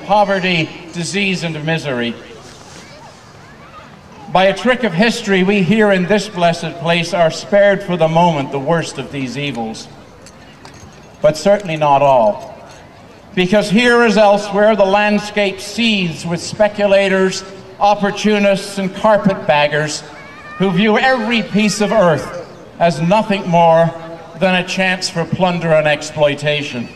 poverty, disease, and misery. By a trick of history, we here in this blessed place are spared for the moment the worst of these evils. But certainly not all. Because here as elsewhere, the landscape seethes with speculators, opportunists, and carpetbaggers who view every piece of earth as nothing more than a chance for plunder and exploitation.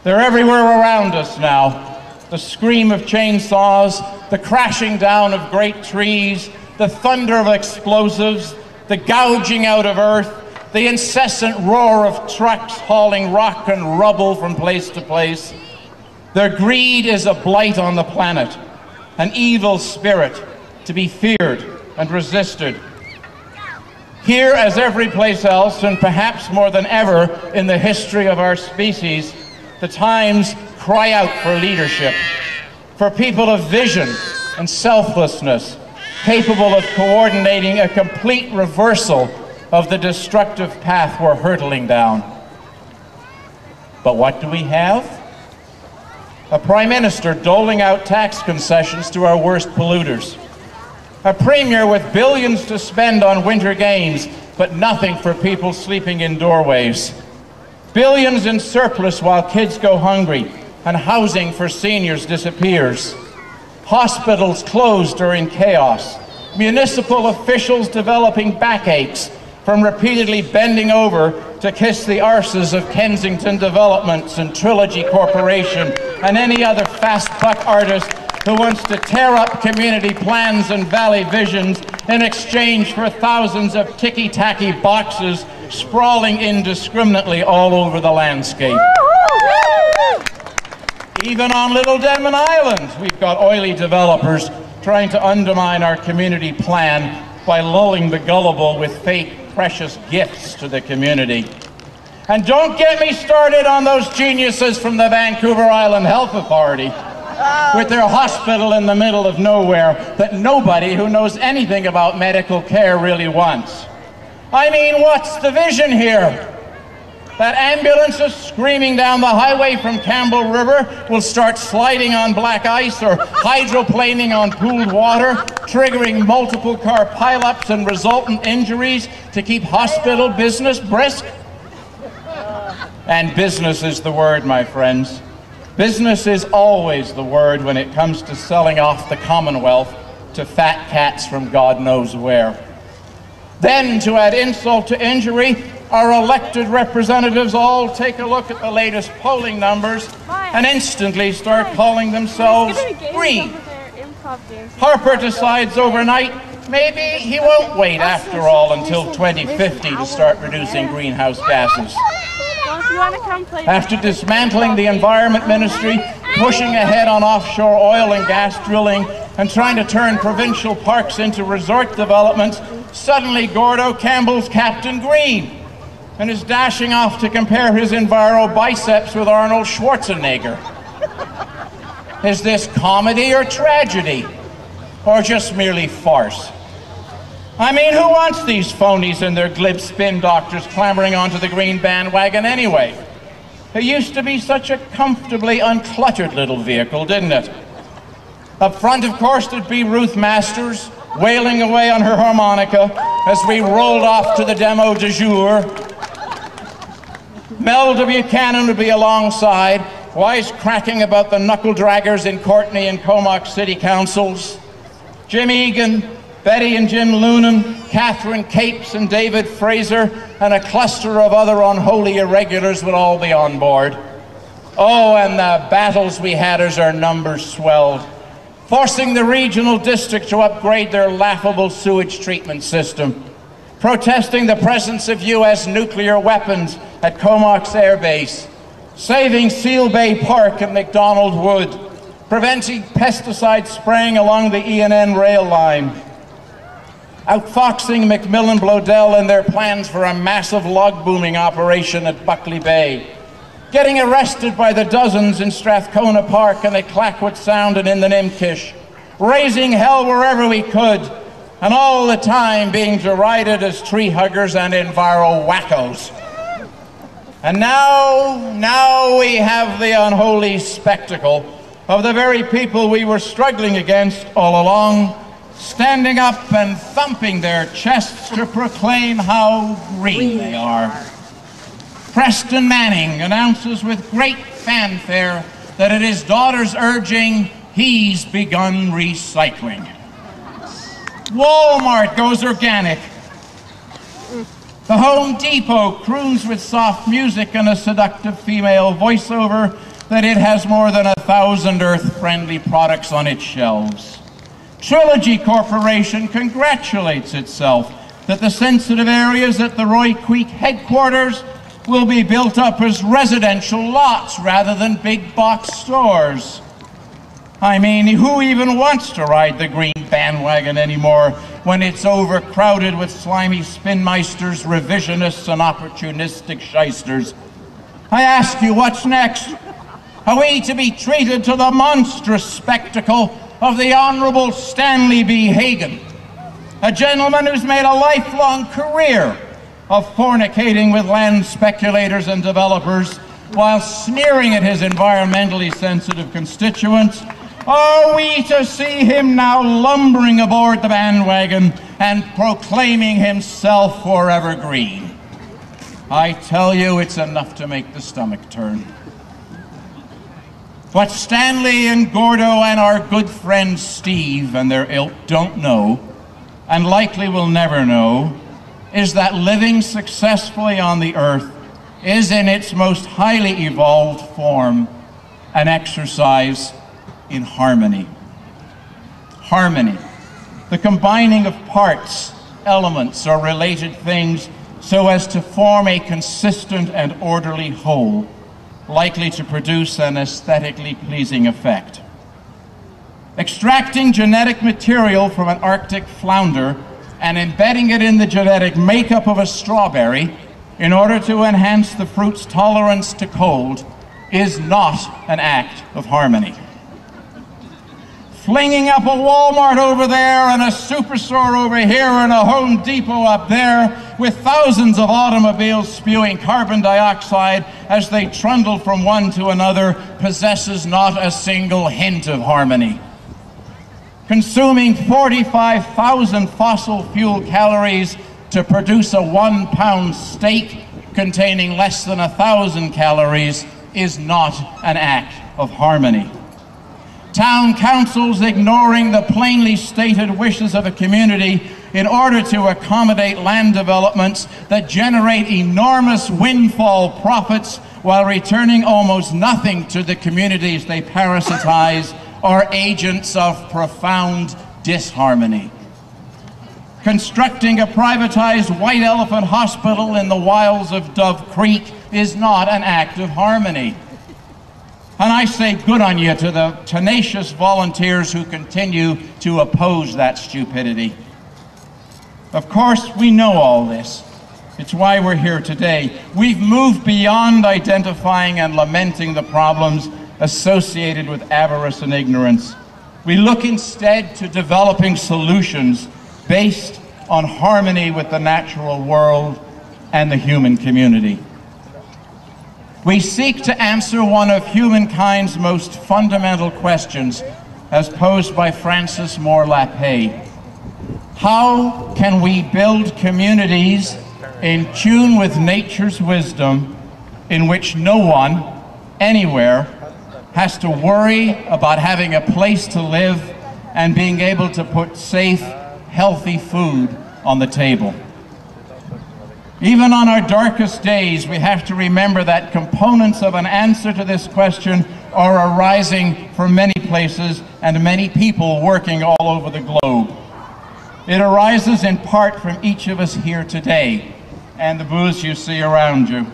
They're everywhere around us now. The scream of chainsaws, the crashing down of great trees, the thunder of explosives, the gouging out of earth, the incessant roar of trucks hauling rock and rubble from place to place. Their greed is a blight on the planet, an evil spirit to be feared and resisted. Here, as every place else, and perhaps more than ever in the history of our species, the times cry out for leadership, for people of vision and selflessness, capable of coordinating a complete reversal of the destructive path we're hurtling down. But what do we have? A Prime Minister doling out tax concessions to our worst polluters. A Premier with billions to spend on winter games, but nothing for people sleeping in doorways. Billions in surplus while kids go hungry, and housing for seniors disappears. Hospitals closed during chaos. Municipal officials developing backaches from repeatedly bending over to kiss the arses of Kensington Developments and Trilogy Corporation and any other fast-buck artist who wants to tear up community plans and valley visions in exchange for thousands of ticky-tacky boxes sprawling indiscriminately all over the landscape. Even on little Denman Island, we've got oily developers trying to undermine our community plan by lulling the gullible with fake precious gifts to the community. And don't get me started on those geniuses from the Vancouver Island Health Authority with their hospital in the middle of nowhere that nobody who knows anything about medical care really wants. I mean, what's the vision here? That ambulances screaming down the highway from Campbell River will start sliding on black ice or hydroplaning on pooled water, triggering multiple car pileups and resultant injuries to keep hospital business brisk? And business is the word, my friends. Business is always the word when it comes to selling off the Commonwealth to fat cats from God knows where. Then, to add insult to injury, our elected representatives all take a look at the latest polling numbers and instantly start calling themselves green. Harper decides overnight maybe he won't wait after all until 2050 to start reducing greenhouse gases. After dismantling the Environment Ministry, pushing ahead on offshore oil and gas drilling, and trying to turn provincial parks into resort developments, suddenly Gordo Campbell's Captain Green and is dashing off to compare his enviro biceps with Arnold Schwarzenegger. Is this comedy or tragedy? Or just merely farce? I mean, who wants these phonies and their glib spin doctors clambering onto the green bandwagon anyway? It used to be such a comfortably uncluttered little vehicle, didn't it? Up front, of course, there'd be Ruth Masters, wailing away on her harmonica as we rolled off to the demo du jour. Mel Buchanan would be alongside, wisecracking about the knuckle-draggers in Courtenay and Comox city councils. Jim Egan, Betty and Jim Loonan, Catherine Capes and David Fraser, and a cluster of other unholy irregulars would all be on board. Oh, and the battles we had as our numbers swelled, forcing the regional district to upgrade their laughable sewage treatment system, protesting the presence of US nuclear weapons at Comox Air Base, saving Seal Bay Park and McDonald Wood, preventing pesticide spraying along the ENN rail line, outfoxing Macmillan Bloedel and their plans for a massive log booming operation at Buckley Bay, getting arrested by the dozens in Strathcona Park and at Clackwood Sound and in the Nimkish, raising hell wherever we could, and all the time being derided as tree huggers and enviro wackos. And now we have the unholy spectacle of the very people we were struggling against all along, standing up and thumping their chests to proclaim how green they are. Preston Manning announces with great fanfare that at his daughter's urging, he's begun recycling. Walmart goes organic. The Home Depot croons with soft music and a seductive female voiceover that it has more than 1,000 earth-friendly products on its shelves. Trilogy Corporation congratulates itself that the sensitive areas at the Roy Creek headquarters will be built up as residential lots rather than big box stores. I mean, who even wants to ride the green bandwagon anymore when it's overcrowded with slimy spinmeisters, revisionists, and opportunistic shysters? I ask you, what's next? Are we to be treated to the monstrous spectacle of the Honorable Stanley B. Hagan, a gentleman who's made a lifelong career of fornicating with land speculators and developers while sneering at his environmentally sensitive constituents? Are we to see him now lumbering aboard the bandwagon and proclaiming himself forever green? I tell you, it's enough to make the stomach turn. What Stanley and Gordo and our good friend Steve and their ilk don't know, and likely will never know, is that living successfully on the earth is in its most highly evolved form an exercise in harmony. Harmony, the combining of parts, elements, or related things so as to form a consistent and orderly whole, likely to produce an aesthetically pleasing effect. Extracting genetic material from an Arctic flounder and embedding it in the genetic makeup of a strawberry in order to enhance the fruit's tolerance to cold is not an act of harmony. Flinging up a Walmart over there and a Superstore over here and a Home Depot up there with thousands of automobiles spewing carbon dioxide as they trundle from one to another possesses not a single hint of harmony. Consuming 45,000 fossil fuel calories to produce a 1-pound steak containing less than 1,000 calories is not an act of harmony. Town councils ignoring the plainly stated wishes of a community in order to accommodate land developments that generate enormous windfall profits while returning almost nothing to the communities they parasitize are agents of profound disharmony. Constructing a privatized White Elephant Hospital in the wilds of Dove Creek is not an act of harmony. And I say good on you to the tenacious volunteers who continue to oppose that stupidity. Of course, we know all this. It's why we're here today. We've moved beyond identifying and lamenting the problems associated with avarice and ignorance. We look instead to developing solutions based on harmony with the natural world and the human community. We seek to answer one of humankind's most fundamental questions as posed by Francis Moore Lappé. How can we build communities in tune with nature's wisdom in which no one, anywhere, has to worry about having a place to live and being able to put safe, healthy food on the table? Even on our darkest days, we have to remember that components of an answer to this question are arising from many places and many people working all over the globe. It arises in part from each of us here today and the booths you see around you.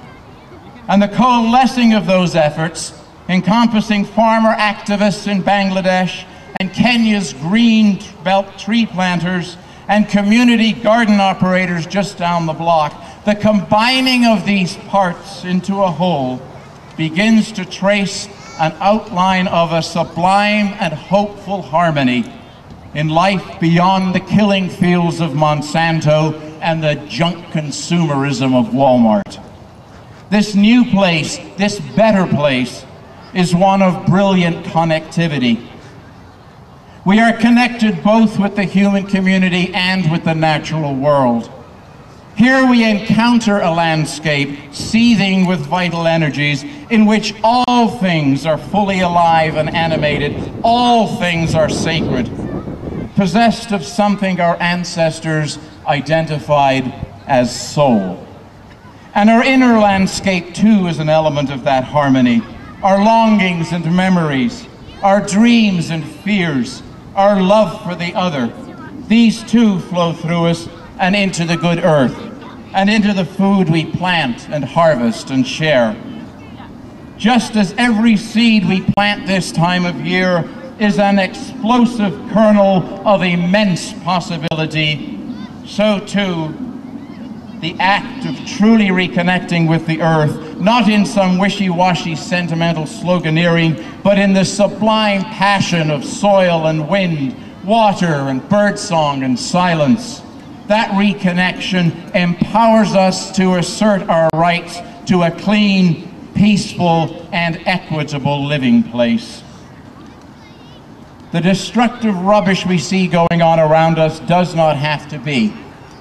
And the coalescing of those efforts, encompassing farmer activists in Bangladesh and Kenya's green belt tree planters and community garden operators just down the block, the combining of these parts into a whole begins to trace an outline of a sublime and hopeful harmony in life beyond the killing fields of Monsanto and the junk consumerism of Walmart. This new place, this better place, is one of brilliant connectivity. We are connected both with the human community and with the natural world. Here we encounter a landscape seething with vital energies in which all things are fully alive and animated, all things are sacred, possessed of something our ancestors identified as soul. And our inner landscape too is an element of that harmony. Our longings and memories, our dreams and fears, our love for the other, these too flow through us and into the good earth, and into the food we plant and harvest and share. Just as every seed we plant this time of year is an explosive kernel of immense possibility, so too the act of truly reconnecting with the earth, not in some wishy-washy sentimental sloganeering, but in the sublime passion of soil and wind, water and birdsong and silence. That reconnection empowers us to assert our rights to a clean, peaceful, and equitable living place. The destructive rubbish we see going on around us does not have to be.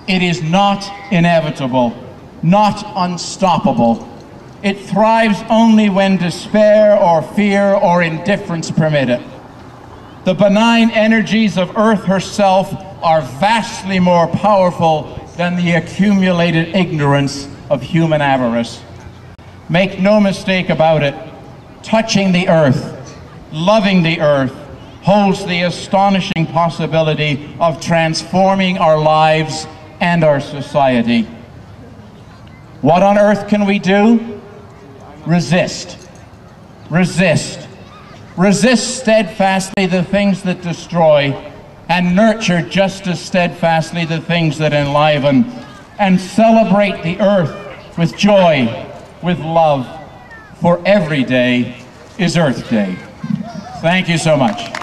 It is not inevitable, not unstoppable. It thrives only when despair or fear or indifference permit it. The benign energies of Earth herself are vastly more powerful than the accumulated ignorance of human avarice. Make no mistake about it, touching the earth, loving the earth, holds the astonishing possibility of transforming our lives and our society. What on earth can we do? Resist. Resist. Resist steadfastly the things that destroy, and nurture just as steadfastly the things that enliven, and celebrate the earth with joy, with love, for every day is Earth Day. Thank you so much.